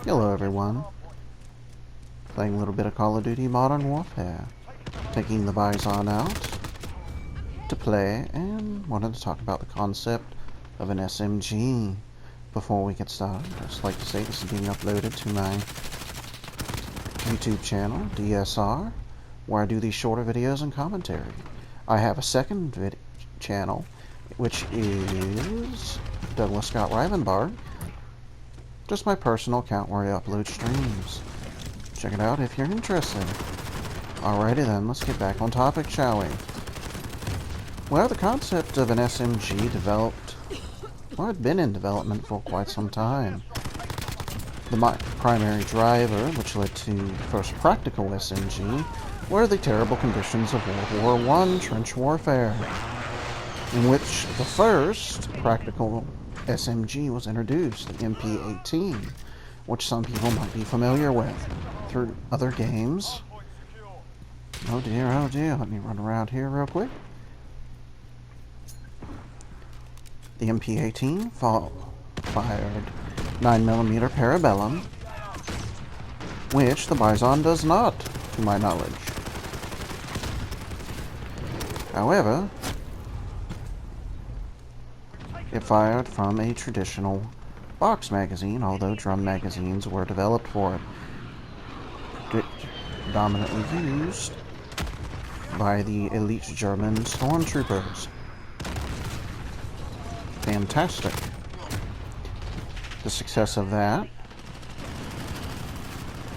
Hello everyone, playing a little bit of Call of Duty Modern Warfare, taking the Bison out to play, and wanted to talk about the concept of an SMG. Before we get started, I'd just like to say this is being uploaded to my YouTube channel, DSR, where I do these shorter videos and commentary. I have a second channel, which is Douglas Scott Rivenbark, just my personal account where I upload streams. Check it out if you're interested. Alrighty then, let's get back on topic, shall we? Well, the concept of an SMG had been in development for quite some time. The primary driver, which led to the first practical SMG, were the terrible conditions of World War I trench warfare, in which the first practical SMG was introduced, the MP-18, which some people might be familiar with through other games. Oh dear, let me run around here real quick. The MP-18 fired 9mm Parabellum, which the Bison does not, to my knowledge. However, it fired from a traditional box magazine, although drum magazines were developed for it, predominantly used by the elite German stormtroopers. Fantastic. The success of that,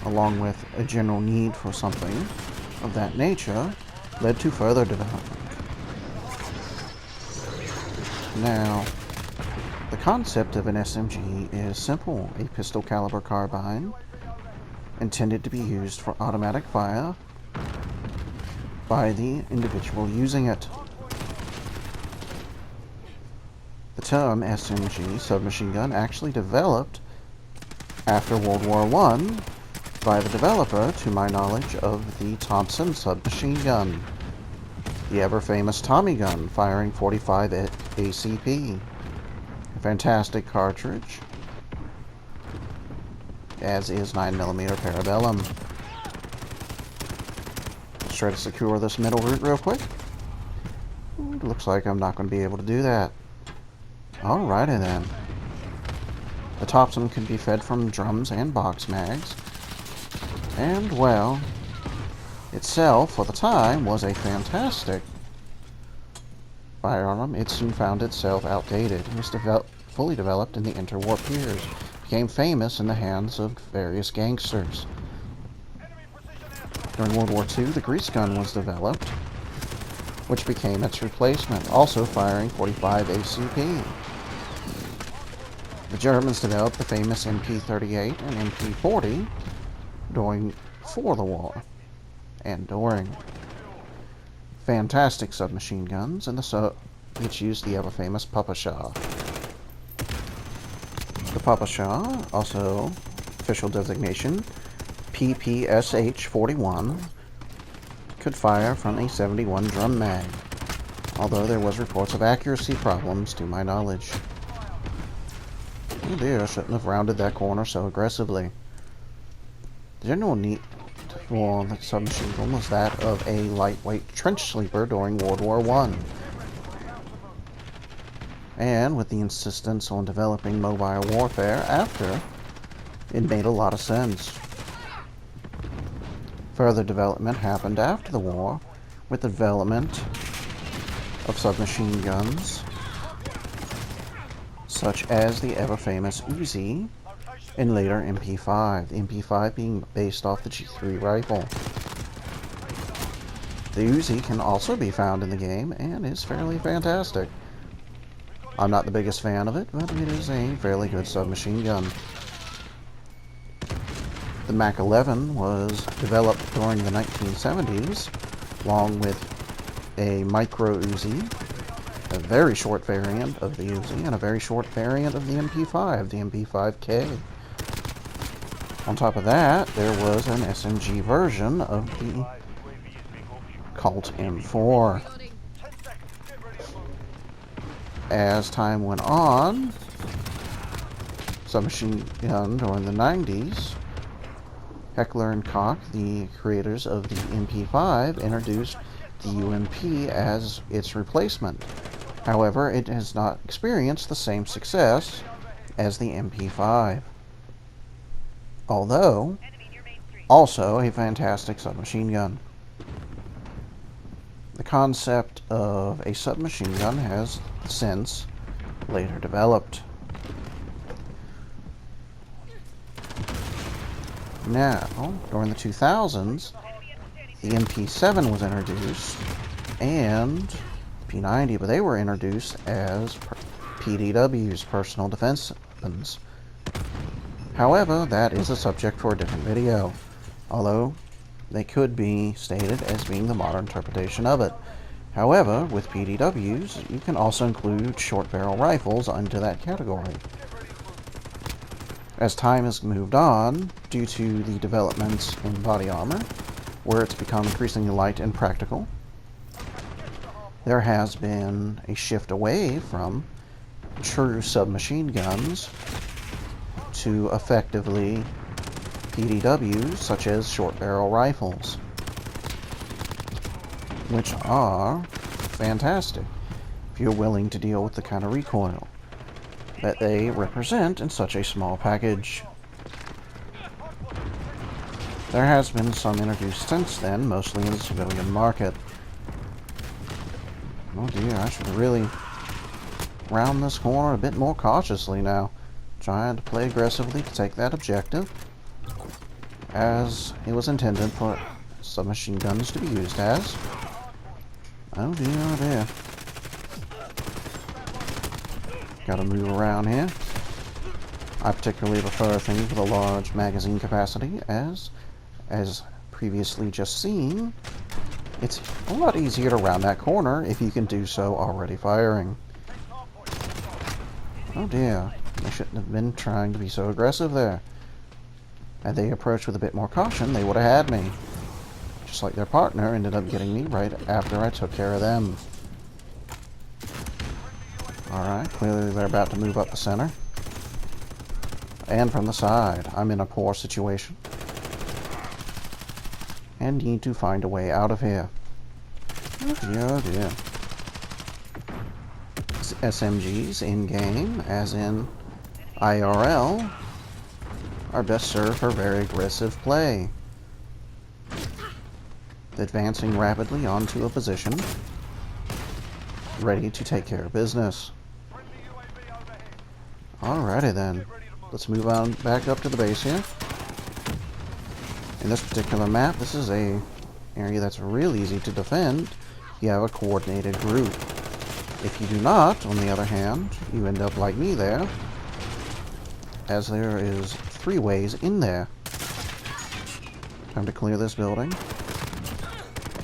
along with a general need for something of that nature, led to further development. Now, the concept of an SMG is simple: a pistol caliber carbine intended to be used for automatic fire by the individual using it. The term SMG, submachine gun, actually developed after World War I by the developer, to my knowledge, of the Thompson submachine gun, the ever-famous Tommy gun, firing 45 ACP. A fantastic cartridge, as is 9mm Parabellum. Let's try to secure this middle route real quick. Ooh, looks like I'm not going to be able to do that. Alrighty then. The Thompson can be fed from drums and box mags, and, well, itself, for the time, was a fantastic firearm. It soon found itself outdated. It was fully developed in the interwar years, became famous in the hands of various gangsters. During World War II, the grease gun was developed, which became its replacement, also firing 45 ACP. The Germans developed the famous MP-38 and MP-40 for the war and during. Fantastic submachine guns, and which used the ever-famous Papa-Shah. The Papa-Shah, also official designation PPSH-41, could fire from a 71 drum mag, although there was reports of accuracy problems to my knowledge. Oh dear, I shouldn't have rounded that corner so aggressively. The general need for the submachine gun was that of a lightweight trench sleeper during World War I. And with the insistence on developing mobile warfare after, it made a lot of sense. Further development happened after the war, with the development of submachine guns, such as the ever-famous Uzi, and later MP5, the MP5 being based off the G3 rifle. The Uzi can also be found in the game, and is fairly fantastic. I'm not the biggest fan of it, but it is a fairly good submachine gun. The Mach 11 was developed during the 1970s, along with a micro Uzi, a very short variant of the Uzi, and a very short variant of the MP5, the MP5K. On top of that, there was an SMG version of the Colt M4. As time went on, submachine gun during the 90s, Heckler & Koch, the creators of the MP5, introduced the UMP as its replacement. However, it has not experienced the same success as the MP5. Although, also a fantastic submachine gun. The concept of a submachine gun has since later developed. Now, during the 2000s, the MP7 was introduced, and P90, but they were introduced as PDWs, personal defense weapons. However, that is a subject for a different video, although they could be stated as being the modern interpretation of it. However, with PDWs, you can also include short barrel rifles into that category. As time has moved on, due to the developments in body armor, where it's become increasingly light and practical, there has been a shift away from true submachine guns to effectively PDWs, such as short barrel rifles, which are fantastic if you're willing to deal with the kind of recoil that they represent in such a small package. There has been some introduced since then, mostly in the civilian market. Oh dear, I should really round this corner a bit more cautiously now, trying to play aggressively to take that objective, as it was intended for submachine guns to be used as. Oh dear, oh dear. Gotta move around here. I particularly prefer things with a large magazine capacity, as previously just seen, it's a lot easier to round that corner if you can do so already firing. Oh dear, I shouldn't have been trying to be so aggressive there. Had they approached with a bit more caution, they would have had me. Just like their partner ended up getting me right after I took care of them. Alright, clearly they're about to move up the center. And from the side. I'm in a poor situation. And need to find a way out of here. Oh dear, oh dear. SMGs in-game, as in IRL, are best served for very aggressive play. Advancing rapidly onto a position, ready to take care of business. Alrighty then, let's move on back up to the base here. In this particular map, this is a area that's real easy to defend if you have a coordinated group. If you do not, on the other hand, you end up like me there, as there is 3 ways in there. Time to clear this building.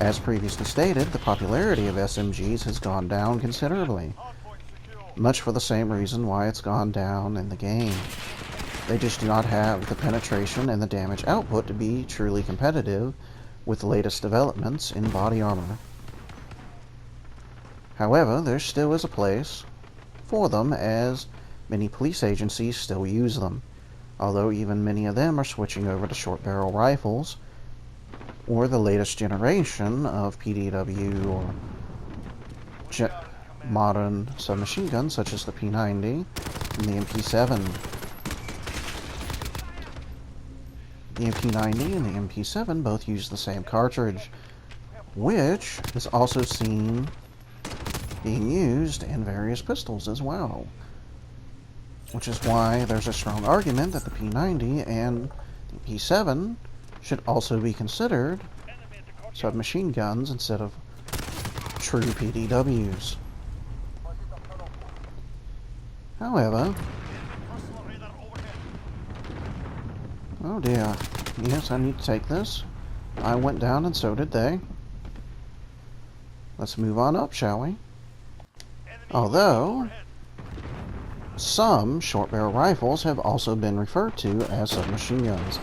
As previously stated, the popularity of SMGs has gone down considerably, much for the same reason why it's gone down in the game. They just do not have the penetration and the damage output to be truly competitive with the latest developments in body armor. However, there still is a place for them, as many police agencies still use them, although even many of them are switching over to short barrel rifles or the latest generation of PDW or modern submachine guns such as the P90 and the MP7. The MP90 and the MP7 both use the same cartridge, which is also seen being used in various pistols as well. Which is why there's a strong argument that the P90 and the P7 should also be considered submachine guns instead of true PDWs. However, oh dear, yes, I need to take this. I went down and so did they. Let's move on up, shall we? Although, some short barrel rifles have also been referred to as submachine guns,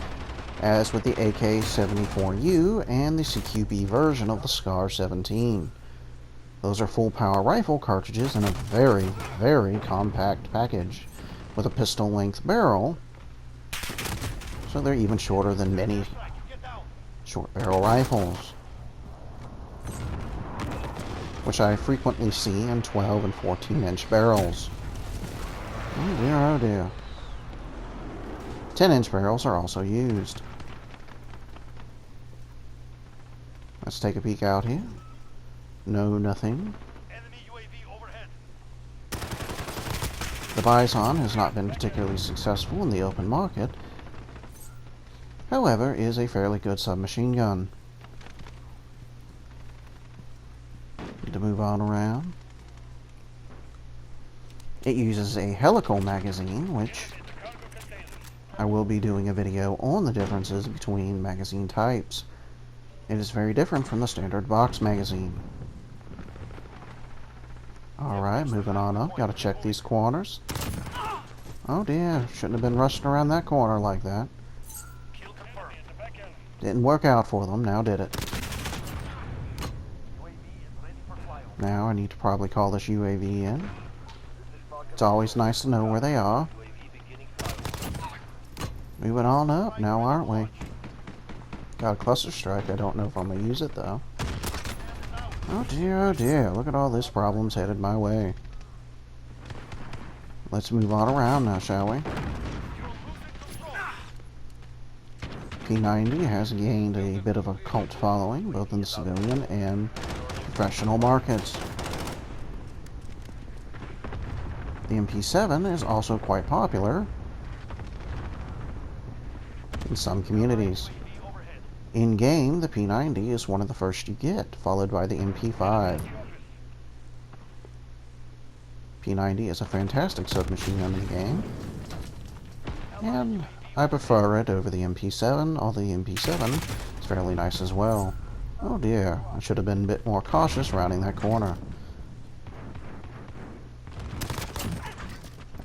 as with the AK-74U and the CQB version of the SCAR-17. Those are full power rifle cartridges in a very, very compact package, with a pistol-length barrel, so they're even shorter than many short-barrel rifles, which I frequently see in 12 and 14-inch barrels. Oh dear, oh dear. 10-inch barrels are also used. Let's take a peek out here. No, nothing. Enemy UAV overhead. The Bison has not been particularly successful in the open market. However, it is a fairly good submachine gun. Need to move on around. It uses a helical magazine, which I will be doing a video on the differences between magazine types. It is very different from the standard box magazine. Alright, moving on up. Gotta check these corners. Oh dear, shouldn't have been rushing around that corner like that. Didn't work out for them, now did it? Now I need to probably call this UAV in. It's always nice to know where they are. Moving on up now, aren't we? Got a cluster strike. I don't know if I'm going to use it, though. Oh dear, look at all this problems headed my way. Let's move on around now, shall we? P90 has gained a bit of a cult following, both in the civilian and professional markets. The MP7 is also quite popular in some communities. In-game, the P90 is one of the first you get, followed by the MP5. P90 is a fantastic submachine gun in the game, and I prefer it over the MP7, although the MP7 is fairly nice as well. Oh dear, I should have been a bit more cautious rounding that corner.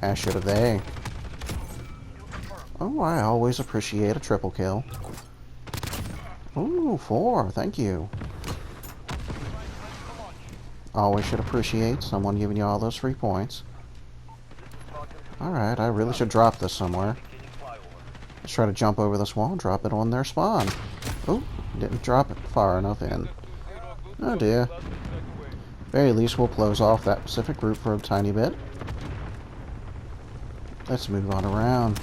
As should have they. Oh, I always appreciate a triple kill. Ooh, 4, thank you. Always should appreciate someone giving you all those free points. Alright, I really should drop this somewhere. Let's try to jump over this wall and drop it on their spawn. Oh, didn't drop it far enough in. Oh dear. Very least we'll close off that Pacific group for a tiny bit. Let's move on around.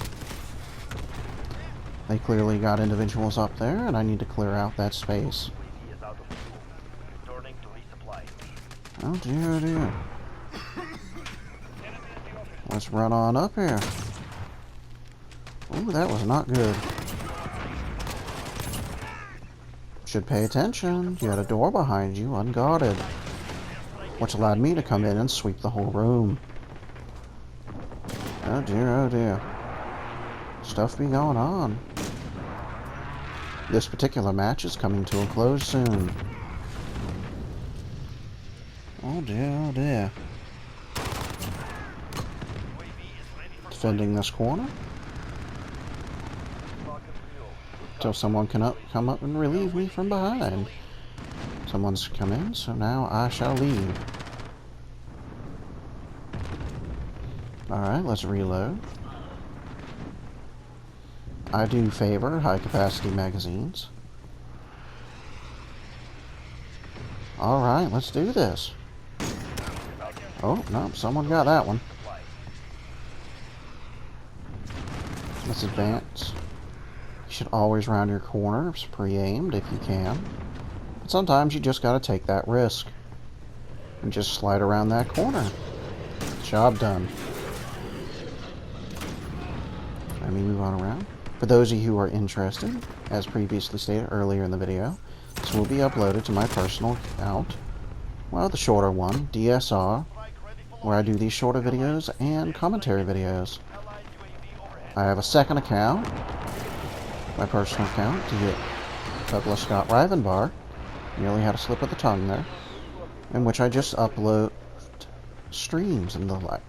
They clearly got individuals up there, and I need to clear out that space. Oh dear, oh dear. Let's run on up here. Ooh, that was not good. Should pay attention. You had a door behind you, unguarded, which allowed me to come in and sweep the whole room. Oh dear, oh dear. Stuff be going on. This particular match is coming to a close soon. Oh dear, oh dear. Defending this corner until someone can come up and relieve me from behind. Someone's come in, so now I shall leave. Alright, let's reload. I do favor high-capacity magazines. Alright, let's do this. Oh, no, someone got that one. Let's advance. You should always round your corners pre-aimed if you can. But sometimes you just gotta take that risk. And just slide around that corner. Job done. Let me move on around. For those of you who are interested, as previously stated earlier in the video, this will be uploaded to my personal account. Well, the shorter one, DSR, where I do these shorter videos and commentary videos. I have a second account, my personal account, to get Douglas Scott Rivenbark. Nearly had a slip of the tongue there. In which I just upload streams and the like.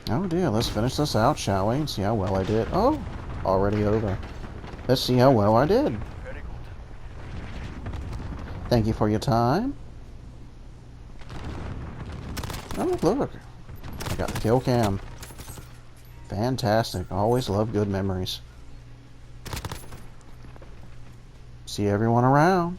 Oh dear, let's finish this out, shall we? And see how well I did. Oh, already over. Let's see how well I did. Thank you for your time. Oh, look. I got the kill cam. Fantastic. Always love good memories. See everyone around.